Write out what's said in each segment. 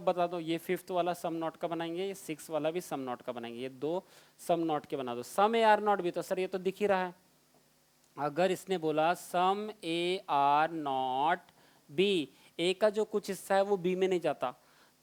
बता दो, ये फिफ्थ वाला सम नॉट का बनाएंगे, ये सिक्स वाला भी सम नॉट का बनाएंगे, ये दो सम नॉट के बना दो। सम ए आर नॉट बी, तो सर ये तो दिख ही रहा है। अगर इसने बोला सम ए आर नॉट बी, ए का जो कुछ हिस्सा है वो बी में नहीं जाता,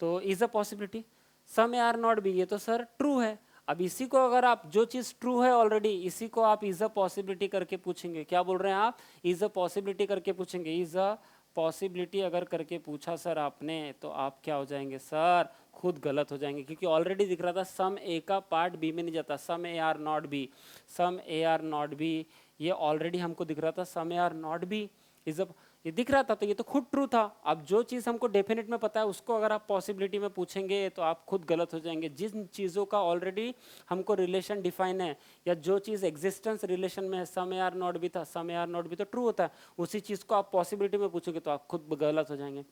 तो is a possibility. Some A are not B, ये तो सर ट्रू है। अब इसी को अगर आप, जो चीज ट्रू है ऑलरेडी, इसी को आप इज अ पॉसिबिलिटी करके पूछेंगे। क्या बोल रहे हैं आप? इज अ पॉसिबिलिटी करके पूछेंगे। इज अ पॉसिबिलिटी अगर करके पूछा सर आपने, तो आप क्या हो जाएंगे सर? खुद गलत हो जाएंगे, क्योंकि ऑलरेडी दिख रहा था सम ए का पार्ट बी में नहीं जाता। Some A are not B, some A are not B, ये ऑलरेडी हमको दिख रहा था some A are not B is a, ये दिख रहा था, तो ये तो खुद ट्रू था। अब जो चीज़ हमको डेफिनेट में पता है उसको अगर आप पॉसिबिलिटी में पूछेंगे तो आप खुद गलत हो जाएंगे। जिन चीज़ों का ऑलरेडी हमको रिलेशन डिफाइन है, या जो चीज़ एग्जिस्टेंस रिलेशन में है, some A are not B था, some A are not B तो ट्रू होता है, उसी चीज़ को आप पॉसिबिलिटी में पूछोगे तो आप खुद गलत हो जाएंगे।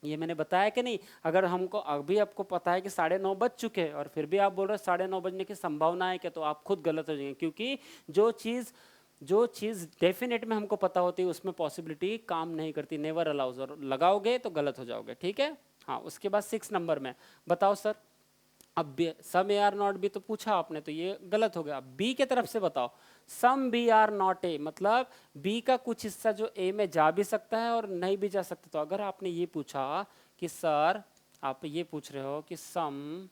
ये मैंने बताया कि नहीं? अगर हमको अभी आपको पता है कि 9:30 बज चुके हैं और फिर भी आप बोल रहे हो 9:30 बजने की संभावना है क्या, तो आप खुद गलत हो जाएंगे। क्योंकि जो चीज़ डेफिनेट में हमको पता होती है उसमें पॉसिबिलिटी काम नहीं करती, नेवर अलाउज, और लगाओगे तो गलत हो जाओगे। ठीक है, हाँ। उसके बाद 6 नंबर में बताओ सर। अब सम ए आर नॉट बी तो पूछा आपने, तो ये गलत हो गया। बी के तरफ से बताओ, some B are not A, मतलब बी का कुछ हिस्सा जो ए में जा भी सकता है और नहीं भी जा सकता। तो अगर आपने ये पूछा कि सर, आप ये पूछ रहे हो कि some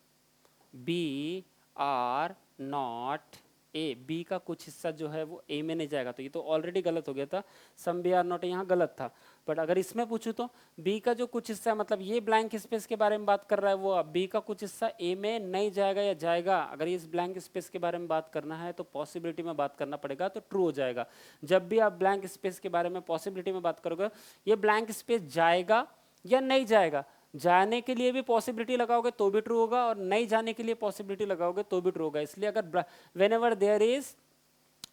B are not A, B का कुछ हिस्सा जो है वो ए में नहीं जाएगा, तो ये तो ऑलरेडी गलत हो गया था। Some B are not A यहाँ गलत था। बट अगर इसमें पूछूं तो बी का जो कुछ हिस्सा है, मतलब ये ब्लैंक स्पेस के बारे में बात कर रहा है वो, बी का कुछ हिस्सा ए में नहीं जाएगा या जाएगा, अगर इस ब्लैंक स्पेस के बारे में बात करना है तो पॉसिबिलिटी में बात करना पड़ेगा, तो ट्रू हो जाएगा। जब भी आप ब्लैंक स्पेस के बारे में पॉसिबिलिटी में बात करोगे, ये ब्लैंक स्पेस जाएगा या नहीं जाएगा, जाने के लिए भी पॉसिबिलिटी लगाओगे तो भी ट्रू होगा, और नहीं जाने के लिए पॉसिबिलिटी लगाओगे तो भी ट्रू होगा। इसलिए अगर व्हेनेवर देयर इज,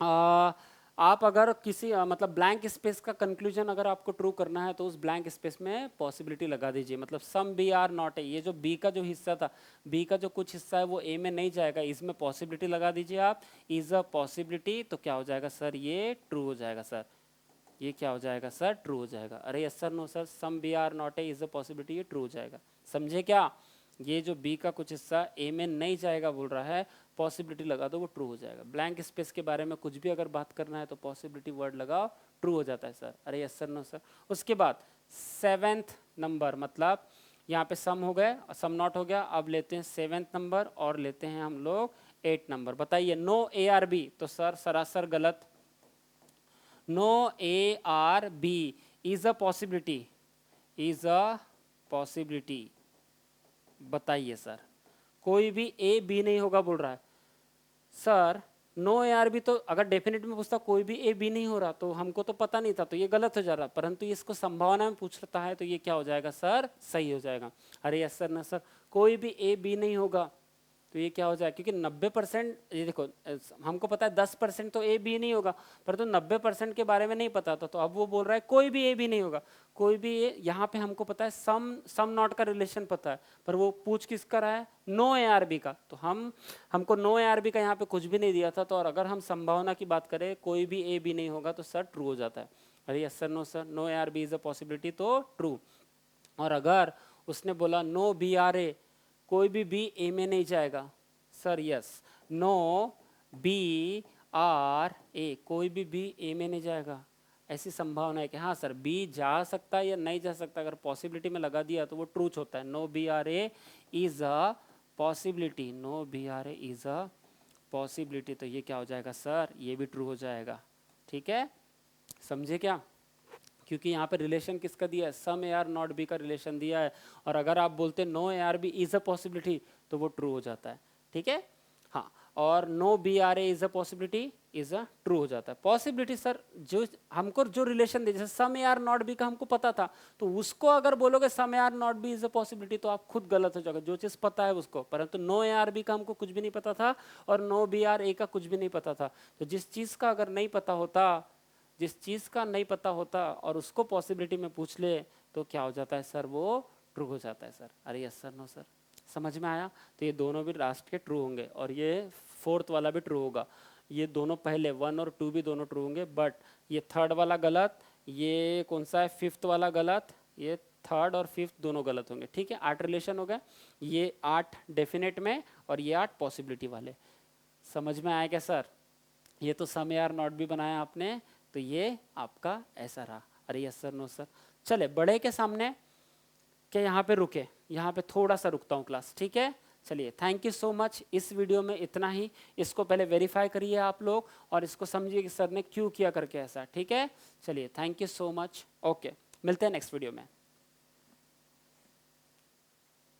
आप अगर किसी मतलब ब्लैंक स्पेस का कंक्लूजन अगर आपको ट्रू करना है तो उस ब्लैंक स्पेस में पॉसिबिलिटी लगा दीजिए। मतलब some B are not A, ये जो बी का जो हिस्सा था, बी का जो कुछ हिस्सा है वो ए में नहीं जाएगा, इसमें पॉसिबिलिटी लगा दीजिए आप, इज अ पॉसिबिलिटी, तो क्या हो जाएगा सर? ये ट्रू हो जाएगा सर। ये क्या हो जाएगा सर? ट्रू हो जाएगा। अरे yes sir, no sir, some B are not A is a possibility, ये ट्रू हो जाएगा। समझे क्या? ये जो बी का कुछ हिस्सा ए में नहीं जाएगा बोल रहा है, पॉसिबिलिटी लगा दो वो ट्रू हो जाएगा। ब्लैंक स्पेस के बारे में कुछ भी अगर बात करना है तो पॉसिबिलिटी वर्ड लगाओ, ट्रू हो जाता है सर। अरे यस सर, नो सर। उसके बाद 7th नंबर, मतलब यहाँ पे सम हो गए, सम नॉट हो गया। अब लेते हैं 7th नंबर और लेते हैं हम लोग 8 नंबर। बताइए, नो ए आर बी, तो सर सरासर गलत। No A are B is a possibility, is a possibility. बताइए सर, कोई भी ए बी नहीं होगा बोल रहा है sir. No A are B, तो अगर डेफिनेट में पूछता कोई भी ए बी नहीं हो रहा तो हमको तो पता नहीं था, तो ये गलत हो जा रहा। परंतु इसको संभावना में पूछ रहा है तो ये क्या हो जाएगा सर? सही हो जाएगा। अरे यस सर, ना सर, कोई भी ए बी नहीं होगा तो ये क्या हो जाएगा? क्योंकि 90%, ये देखो हमको पता है 10% तो ए बी नहीं होगा, परंतु 90% के बारे में नहीं पता था, तो अब वो बोल रहा है कोई भी ए बी नहीं होगा। कोई भी ए, यहाँ पे हमको पता है सम नॉट का रिलेशन पता है, पर वो पूछ किसका रहा है? नो ए आर बी का। तो हमको नो ए आर बी का यहाँ पे कुछ भी नहीं दिया था, तो और अगर हम संभावना की बात करें कोई भी ए बी नहीं होगा तो सर ट्रू हो जाता है। अरे yes sir, no sir, no A are B is a possibility, तो ट्रू। और अगर उसने बोला नो बी आर ए, कोई भी बी ए में नहीं जाएगा, sir yes, no B are A, कोई भी बी ए में नहीं जाएगा, ऐसी संभावना है कि हाँ सर बी जा सकता है या नहीं जा सकता, अगर पॉसिबिलिटी में लगा दिया तो वो ट्रूथ होता है। No B are A is a possibility, no B are A is a possibility, तो ये क्या हो जाएगा सर? ये भी ट्रू हो जाएगा। ठीक है, समझे क्या? क्योंकि यहाँ पे रिलेशन किसका दिया है? Some A are not B का रिलेशन दिया है, और अगर आप बोलते no A are B is a possibility तो वो ट्रू हो जाता है। ठीक है, हाँ। और no B are A is a possibility is a true हो जाता है। पॉसिबिलिटी सर जो हमको जो रिलेशन दे, जैसे some A are not B का हमको पता था, तो उसको अगर बोलोगे some A are not B is a possibility तो आप खुद गलत हो जाओगे, जो चीज़ पता है उसको। परंतु नो ए आर बी का हमको कुछ भी नहीं पता था और नो बी आर ए का कुछ भी नहीं पता था, तो जिस चीज़ का अगर नहीं पता होता, जिस चीज़ का नहीं पता होता और उसको पॉसिबिलिटी में पूछ ले तो क्या हो जाता है सर? वो ट्रू हो जाता है सर। अरे यस सर, नो सर, समझ में आया? तो ये दोनों भी लास्ट के ट्रू होंगे और ये 4th वाला भी ट्रू होगा। ये दोनों पहले 1 और 2 भी दोनों ट्रू होंगे, बट ये 3rd वाला गलत, ये कौन सा है 5th वाला गलत, ये थर्ड और फिफ्थ दोनों गलत होंगे, ठीक है। 8 रिलेशन हो गए, ये 8 डेफिनेट में और ये 8 पॉसिबिलिटी वाले। समझ में आया क्या सर? ये तो सम या आर नॉट भी बनाया आपने, तो ये आपका ऐसा रहा। अरे यस सर, नो सर। चले बड़े के सामने क्या यहाँ पे रुके, यहाँ पे थोड़ा सा रुकता हूँ क्लास, ठीक है। चलिए थैंक यू सो मच। इस वीडियो में इतना ही। इसको पहले वेरीफाई करिए आप लोग और इसको समझिए कि सर ने क्यों किया करके ऐसा, ठीक है। चलिए thank you so much. Okay, मिलते हैं नेक्स्ट वीडियो में।